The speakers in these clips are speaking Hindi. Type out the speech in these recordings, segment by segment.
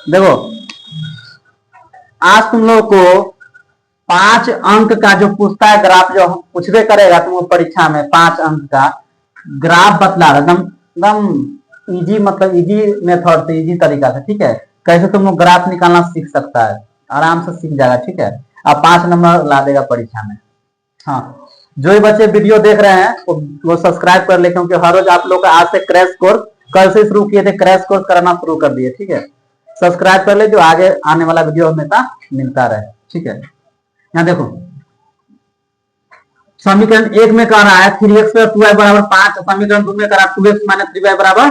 देखो आज तुम लोग को 5 अंक का जो पूछता है ग्राफ, जो पूछबे करेगा तुमको परीक्षा में, 5 अंक का ग्राफ बतला रहा एकदम एकदम इजी, मतलब इजी मेथड से, इजी तरीका से, ठीक है। कैसे तुम लोग ग्राफ निकालना सीख सकता है, आराम से सीख जाएगा, ठीक है। अब 5 नंबर ला देगा परीक्षा में। हाँ, जो भी बच्चे वीडियो देख रहे हैं वो सब्सक्राइब कर ले, क्योंकि हर रोज आप लोग का आज से क्रैश कोर्स, कल से शुरू किए थे, क्रैश कोर्स कराना शुरू कर दिए, ठीक है। सब्सक्राइब कर ले, जो आगे आने वाला वीडियो हमेशा मिलता रहे, ठीक है। यहाँ देखो समीकरण 1 में कह रहा है 3x + 2y = 5, समीकरण 2 में कह रहा है 2x - 3y =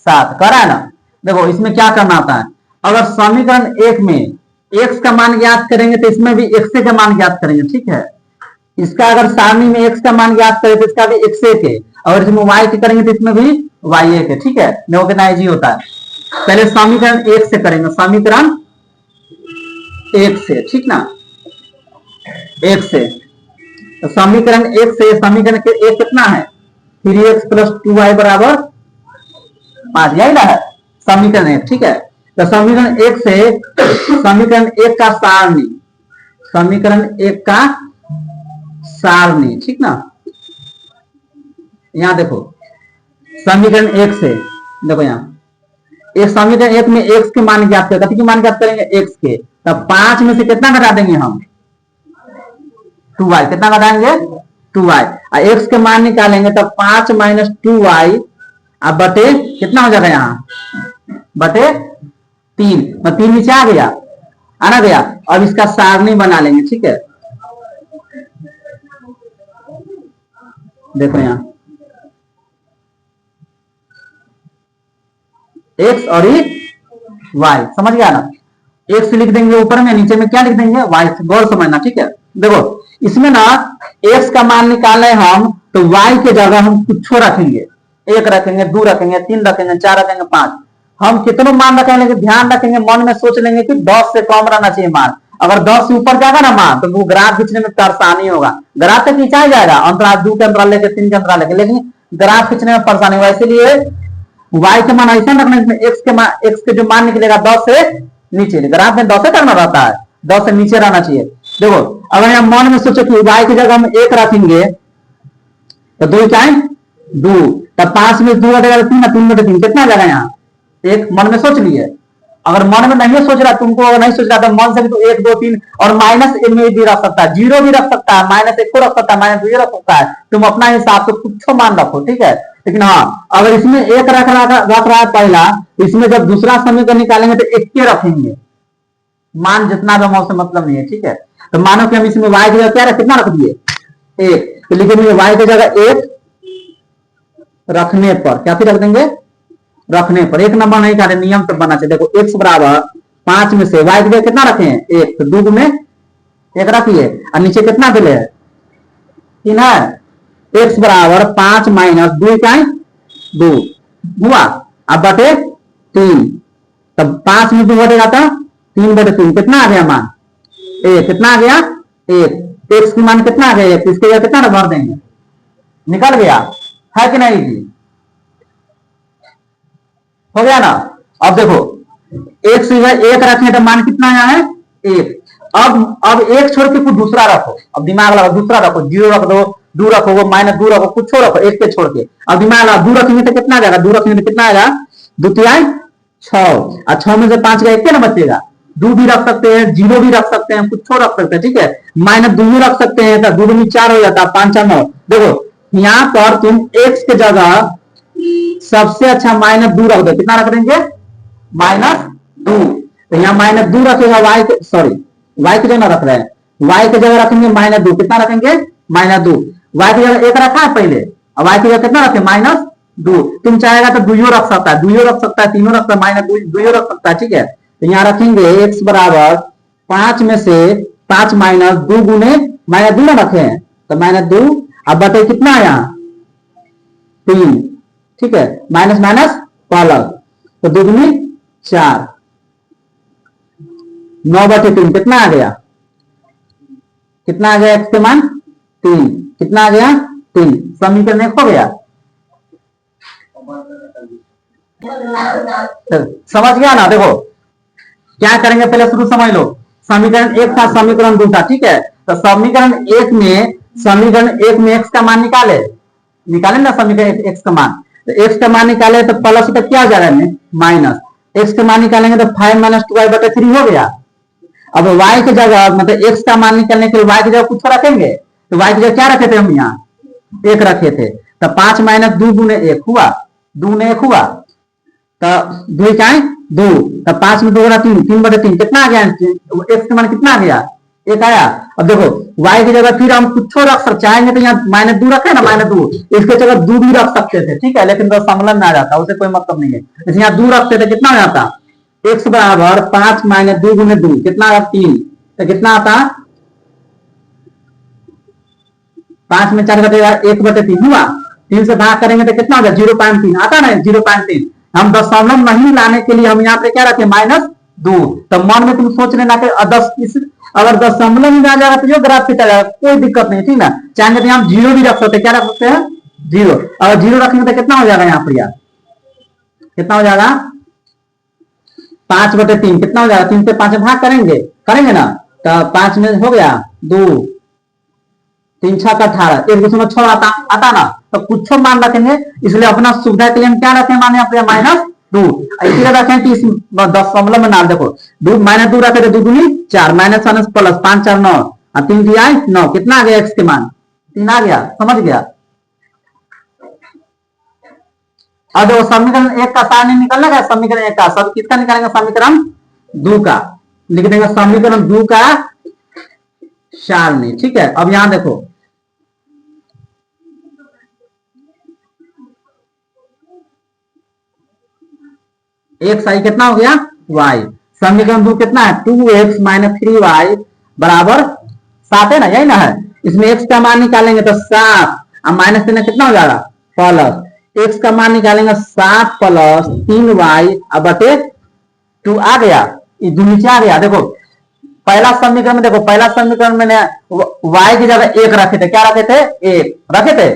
7, कह रहा है ना। देखो इसमें क्या करना आता है, अगर समीकरण 1 में x का मान ज्ञात करेंगे तो इसमें भी x का मान ज्ञात करेंगे, ठीक है। इसका अगर सारणी में x का मान ज्ञात करें तो इसका भी x के, और इसमें y के करेंगे तो इसमें भी y के, ठीक है। देखो कितना इजी होता है। पहले समीकरण 1 से करेंगे, समीकरण 1 से, ठीक ना, 1 से। तो समीकरण 1 से, समीकरण 1 कितना है, 3x + 2y = 5, यही ना है समीकरण 1, ठीक है। तो समीकरण 1 से समीकरण 1 का सारणी, समीकरण 1 का सारणी, ठीक ना। यहां देखो समीकरण 1 से, देखो यहाँ एक समीकरण 1 में x के मान ज्ञात करेंगे, कितने मान ज्ञात करेंगे, x के। तब 5 में से कितना घटा देंगे हम, 2y, कितना घटाएंगे, 2y, और x के मान निकालेंगे तब 5 - 2y, अब बटे कितना हो जाएगा यहाँ, बटे 3, 3 नीचे आ गया, आना गया। अब इसका सारणी बना लेंगे, ठीक है। देखो यहाँ x और y, समझ गया ना। x लिख देंगे ऊपर में, नीचे में क्या लिख देंगे, y, गौर समझना, ठीक है। देखो इसमें ना x का मान निकालने हम, तो y के जगह हम कुछ रखेंगे, 1 रखेंगे, 2 रखेंगे, 3 रखेंगे, 4 रखेंगे, 5, हम कितनों मान रखेंगे, लेकिन ध्यान रखेंगे, मन में सोच लेंगे कि 10 से कम रहना चाहिए मान। अगर 10 से ऊपर जाएगा ना मान, तो वो ग्राफ खींचने में परेशानी होगा। ग्राफ तो खींचा जाएगा अंतराल 2 के अंतराल लेके, 3 के अंतराल लेके, लेकिन ग्राफ खींचने में परेशानी होगा। इसलिए y के मान ऐसा रखना है, x के जो मान निकलेगा 10 से नीचे, ग्राफ में 10 से करना रहता है, 10 से नीचे रहना चाहिए। देखो अगर यहाँ मन में सोचो कि y की जगह हम 1 रखेंगे, तो 2 टाइम 2, तब 5 में 2 हटेगा 3, 3 में 3, कितना जाएगा यहाँ, 1, मन में सोच लिए। अगर मन में नहीं सोच रहा, तुमको अगर नहीं सोच रहा, तो मन से भी तो 1, 2, 3 और माइनस में भी रख सकता है, 0 भी रख सकता है, -1 को रख सकता है, -2 रख सकता है, तुम अपना हिसाब से कुछ मान रखो, ठीक है। लेकिन हाँ, अगर इसमें 1 रख रहा है पहला, इसमें जब दूसरा समीकरण निकालेंगे तो 1 के रखेंगे, मान जितना भी मौसम मतलब नहीं है, ठीक है। तो मानो कि हम इसमें y की जगह क्या रख, कितना रख दिए, 1, तो लिखेंगे y की जगह 1 रखने पर, क्या रख देंगे, रखने पर, 1 नंबर नहीं काटे, नियम तो बना चाहिए। देखो x = 5 में से y की जगह कितना रखे हैं, 1, तो 2 में 1 रखिए, और नीचे कितना दिले है, 3 है। x = 5 - 2 टाइम 2 हुआ, अब बटे 3, तब 5 में 2 घटेगा तो 3/3, कितना आ गया मान, 1, कितना आ गया, 1, x की मान कितना आ गया, 1, इसके जगह कितना भर देंगे, निकल गया, है कि नहीं जी, हो गया ना। अब देखो x 1 रखें तो मान कितना आया है, 1। अब 1 छोड़ के कुछ दूसरा रखो, अब दिमाग लगाओ, दूसरा रखो, 0 रख दो, 2 रखो, -2 रखो, कुछ छोड़ रखो, 1 के छोड़ के, अब दिमाग लगाओ, 2 रखेंगे तो कितना आ जाएगा, 2 रखेंगे तो कितना आएगा, 2 तिहाई 6, और 6 में से 5 का 1 ना बचेगा, 2 भी रख सकते हैं, 0 भी रख सकते हैं, कुछ छोड़ रख सकते हैं, ठीक है। -2 रख सकते हैं, तो 2 में 4 हो जाता है, 5 4 9। देखो यहाँ पर तुम x के जगह सबसे अच्छा -2 रख दो, कितना रख देंगे, -2, तो यहाँ -2 रखेगा, y के, सॉरी y की जगह रख रहे हैं, y की जगह रखेंगे -2, कितना रखेंगे, -2, y की जगह 1 रखा है पहले, और y की जगह कितना रखे, -2, तुम चाहेगा तो 2 रख सकता है, 2 रख सकता है, 3 रख सकता है, -2 रख सकता है, ठीक है। तो यहाँ रखेंगे x = 5 में से 5 - 2 गुने -2 ना रखे हैं, तो -2, अब बटे कितना आया, 3, ठीक है, माइनस माइनस प्लस, तो 2 दूनी 4, 9/3, कितना आ गया, कितना आ गया, x के मान 3, कितना आ गया, 3, समीकरण 1 हो गया, समझ गया ना। देखो क्या करेंगे पहले शुरू समझ लो। समीकरण एक था, समीकरण दो था, ठीक है। तो समीकरण एक में एक्स का मान निकाले ना, समीकरण एक्स का मान। तो एक्स का मान निकाले तो प्लस तो क्या हो जाएगा माइनस, एक्स का मान निकालेंगे तो 5 माइनस 2y/3 हो गया। अब y की जगह मतलब x का मान निकालने के लिए y की जगह कुछ रखेंगे, तो y की जगह क्या रखे थे हम यहाँ 1 रखे थे। तो 5 माइनस 2 गुने 1 हुआ, 2 ने 1 हुआ, तो 2 क्या है 2, तो 5 में 2 गुना 3, 3/3 कितना आ गया, x का मान कितना आ गया 1 आया। अब देखो y की जगह फिर हम कुछ रख सकते, चाहेंगे तो यहाँ -2 रखे ना, -2, इसके जगह 2 भी रख सकते थे, ठीक है, लेकिन तो समलन में आ जाता, उसे कोई मतलब नहीं है। जैसे यहाँ 2 रखते थे कितना हो जाता, x बराबर 5 माइनस 2 गुने 2 कितना आया 3, तो कितना आता 5 में 4 घटेगा 1/3 हुआ, 3 से भाग करेंगे तो कितना होगा 0.3 आता ना 0.3। हम दशमलव नहीं लाने के लिए हम यहाँ पे क्या रखे -2। तो मन में तुम सोच लेना कि अगर दशमलव में आ जाएगा तो जो ग्राफ पे चलेगा कोई दिक्कत नहीं, ठीक ना। चाहेंगे तो यहाँ 0 भी रख सकते, क्या रख सकते हैं 0। अगर 0 रखेंगे तो कितना हो जाएगा यहाँ पर, यार कितना हो जाएगा 5/3 कितना हो जाएगा, 3 से 5 भाग करेंगे ना, तो 5 में हो गया 2, 3 6 का 18, 1.6 आता ना। तो कुछ मान रखेंगे, इसलिए अपना सुविधा के लिए हम क्या रखें मान -2, इसीलिए रखें कि इस दशमलव में नाम देखो -2 रखे तो 2 दूनी 4, माइनस माइनस प्लस 5 4 9 और 3 दिया 9, कितना आ गया एक्स के मान 3 आ गया, समझ गया। अब देखो समीकरण 1 का सारणी निकलना है, समीकरण 1 का सब किसका निकालेंगे, समीकरण 2 का लिख देंगे, समीकरण 2 का सारणी, ठीक है। अब यहां देखो x आई कितना हो गया y, समीकरण 2 कितना है 2x - 3y बराबर 7 है ना, यही ना है। इसमें x का मान निकालेंगे तो 7 और माइनस देना कितना हो जाएगा प्लस, x का मान निकालेंगे 7 प्लस 3y अब बटे 2 आ गया, ये 2 नीचे आ गया। देखो पहला समीकरण में, देखो पहला समीकरण में y की जगह 1 रखे थे, क्या रखे थे 1 रखे थे,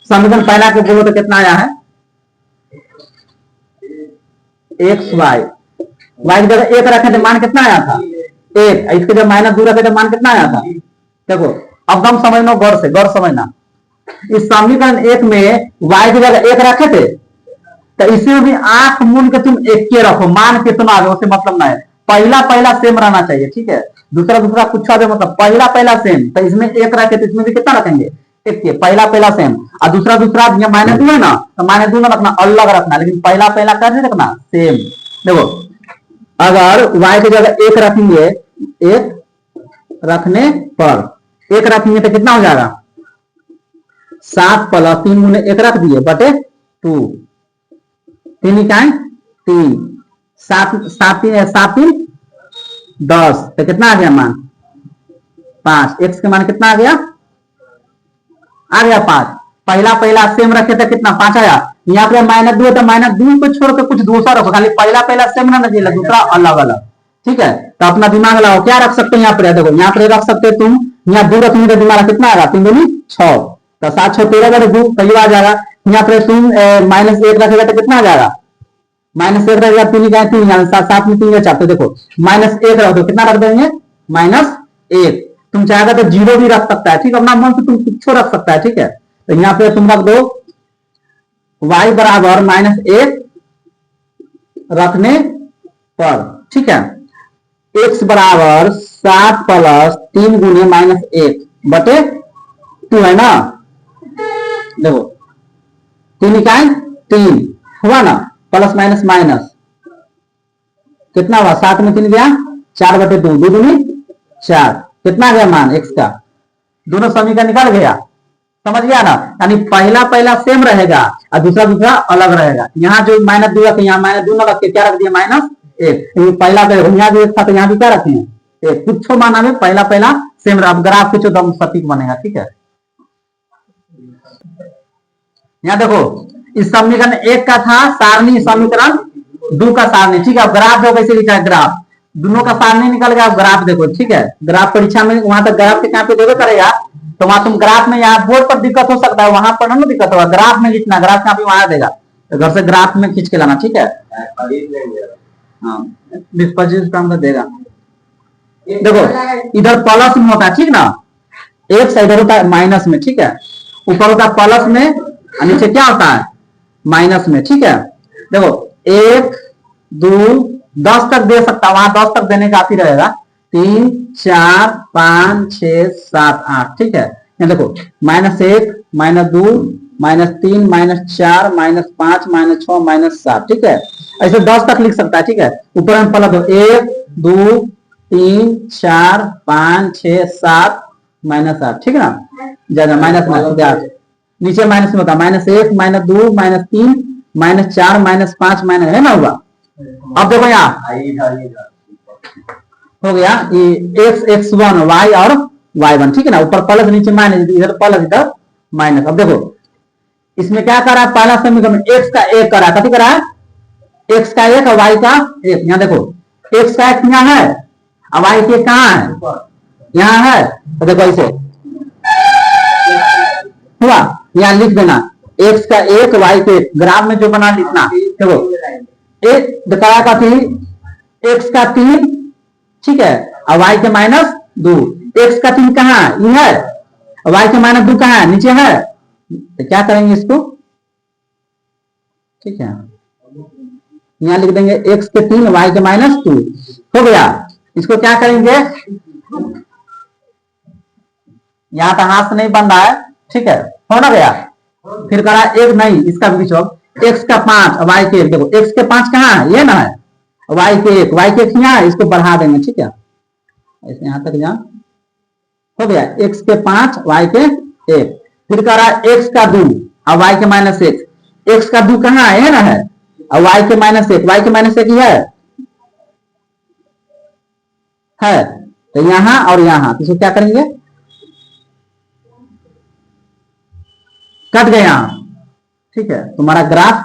समीकरण पहला के बोलो तो कितना आया है xy, y की जगह 1 रखे थे मान कितना आया था 1, इसके जब -2 रखे थे मान कितना आया था। देखो अब हम समझ लो गौर समझना, इस समीकरण 1 में y की जगह 1 रखे थे, तो इसमें भी आंख मूंद के तुम 1 के रखो, मान कितना आ गया उसे मतलब ना है, पहला सेम रहना चाहिए, ठीक है। दूसरा कुछ आगे मतलब पहला सेम, तो इसमें 1 रखे तो इसमें भी कितना रखेंगे 1 के, पहला सेम। और दूसरा -2 है ना, तो -2 ना रखना, अलग रखना, लेकिन पहला कर नहीं रखना सेम। देखो अगर y की जगह 1 रखेंगे, 1 रखने पर 1 रखेंगे तो कितना हो जाएगा 7 प्लस 3 गुने 1 रख दिए बटे 2, 3 क्या है 3, 7 3 10, तो कितना आ गया मान 5, x के मान कितना आ गया 5। पहला सेम रखे तो कितना 5 आया, यहाँ पे -2 है तो -2 को छोड़ के कुछ दूसरा रखो, खाली पहला सेम ना चाहिए, दूसरा अलग, ठीक है। तो अपना दिमाग लगाओ, क्या रख सकते हैं यहाँ पर, देखो यहाँ पर रख सकते हो तुम, यहाँ 2 रखेंगे तो दिमाग कितना आएगा 3 दूनी 6, तो 7 6 13 बटे 2 कई आ जाएगा। यहाँ पर तुम -1 रखेगा तो कितना आ जाएगा -1 रहेगा, 3 7 में 3 4, तो देखो -1 रख दो, कितना रख देंगे -1। तुम चाहेगा तो 0 भी रख सकता है, ठीक है, अपना मन से तुम कुछ रख सकता है, ठीक है। तो यहाँ पे तुम रख दो y बराबर -1 रखने पर, ठीक है, x बराबर 7 प्लस 3 गुने -1 बटे 2 है ना। देखो 3 का 3 हुआ ना, प्लस माइनस माइनस कितना हुआ 7 में 3 गया 4 बटे 2, 2 दूनी 4, कितना गया मान x का, दोनों समीकरण निकल गया, समझ गया ना। यानी पहला सेम रहेगा और दूसरा अलग रहेगा। यहाँ जो -2 रखे, यहाँ -2 न रख के क्या रख दिया -1, पहला यहाँ भी 1 था तो यहाँ भी क्या रखे हैं 1, कुछ माना में पहला सेम रहा, ग्राफ कुछ दम सटीक बनेगा, ठीक है। यहाँ देखो इस समीकरण 1 का था सारणी, समीकरण 2 का सारणी, ठीक है। ग्राफ जो कैसे लिखा है, ग्राफ दोनों का सारणी निकल गया, ग्राफ देखो, ठीक है। ग्राफ परीक्षा में वहां तक ग्राफ के कहाँ पे देवे करेगा, तो वहां तुम ग्राफ में, यहाँ बोर्ड पर दिक्कत हो सकता है, वहां पर ना दिक्कत होगा, ग्राफ में लिखना, ग्राफ कहाँ पे वहां देगा, तो घर से ग्राफ में खींच के लाना, ठीक है। हाँ 25 देगा। देखो इधर प्लस में होता है, ठीक ना, एक्स इधर होता है माइनस में, ठीक है, ऊपर होता है प्लस में और नीचे क्या होता है माइनस में, ठीक है। देखो 1 2 10 तक दे सकता, वहां 10 तक देने का आती रहेगा, 3 4 5 6 7 8, ठीक है। यहाँ देखो -1 -2 -3 -4 -5 -6 -7, ठीक है, ऐसे 10 तक लिख सकता है, ठीक है। ऊपर में प्लस 1 2 3 4 5 6 7 -8, ठीक है ना, ज्यादा माइनस में, नीचे माइनस में होता -1 -2 -3 -4 -5 माइनस, है ना, हुआ। अब देखो यहाँ हो गया ये x1 y और y1, ठीक है ना, ऊपर प्लस नीचे माइनस, इधर प्लस इधर माइनस। अब देखो इसमें क्या कर रहा है, पहला समीकरण में x का 1 कर रहा है, कथी कर रहा है, x का 1 और y का 1। यहाँ देखो x का 1 यहाँ है और y के कहाँ है, यहाँ है, तो देखो ऐसे हुआ, यहाँ लिख देना x का 1 y के 1, ग्राफ में जो बना लिखना। देखो एक दिखाया का 3 x का 3, ठीक है, और y के -2, x का 3 कहाँ है, ये है, और y के -2 कहाँ है, नीचे है, तो क्या करेंगे इसको, ठीक है, यहाँ लिख देंगे x के 3 y के -2 हो गया। इसको क्या करेंगे, यहाँ तो हाथ से नहीं बन रहा है, ठीक है, हो ना गया। फिर करा एक नहीं, इसका भी x का 5 और y के 1, देखो x के 5 कहाँ है, ये ना है, y के 1 यहाँ है, इसको बढ़ा देंगे, ठीक है, ऐसे यहाँ तक जा हो गया, x के 5 y के 1। फिर करा x का 2 और y के -1, x का 2 कहाँ है, ये ना है, और y के -1, y के -1 है, तो यहाँ और यहाँ, तो इसको क्या करेंगे, कट गया, ठीक है, तुम्हारा ग्राफ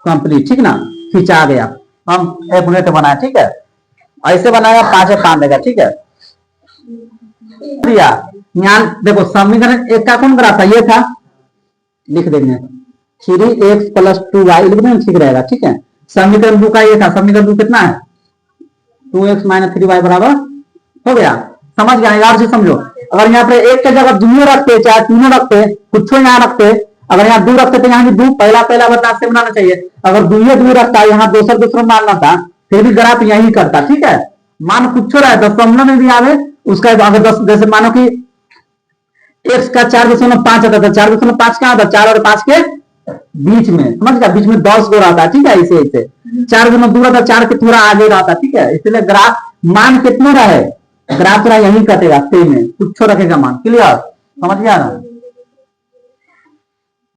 कंप्लीट, ठीक ना, खींचा गया, हम एक मिनट बनाए, ठीक है, ऐसे बनाएगा 5 देगा, ठीक है। यहाँ देखो समीकरण 1 का कौन ग्राफ था, ये था, लिख देंगे 3x + 2y, लिख देंगे, ठीक रहेगा, ठीक है। समीकरण 2 का ये था, समीकरण 2 कितना है, 2x - 3y बराबर हो गया, समझ गया, यार से समझो। अगर यहाँ पे एक के जगह दोनों रखते, चाहे तीनों रखते, कुछ यहाँ रखते, अगर यहाँ 2 रखते तो यहाँ भी 2 पहला बता से बनाना चाहिए, अगर 2 रखता, यहाँ दूसरा मानना था, फिर भी ग्राफ यही करता, ठीक है। मान कुछ रहा है, दशमलव में भी आवे, उसका अगर 10, जैसे मानो कि x का 4.5 आता था, 4.5 कहाँ था, 4 और 5 के बीच में, समझ गया, बीच में 10 को रहता है, ठीक है, इसे 4 गुना दूर रहता, 4 के थोड़ा आगे रहता, ठीक है, इसलिए ग्राफ मान कितने रहे, ग्राफ थोड़ा यही कटेगा, में कुछ रखेगा मान, क्लियर, समझ गया ना।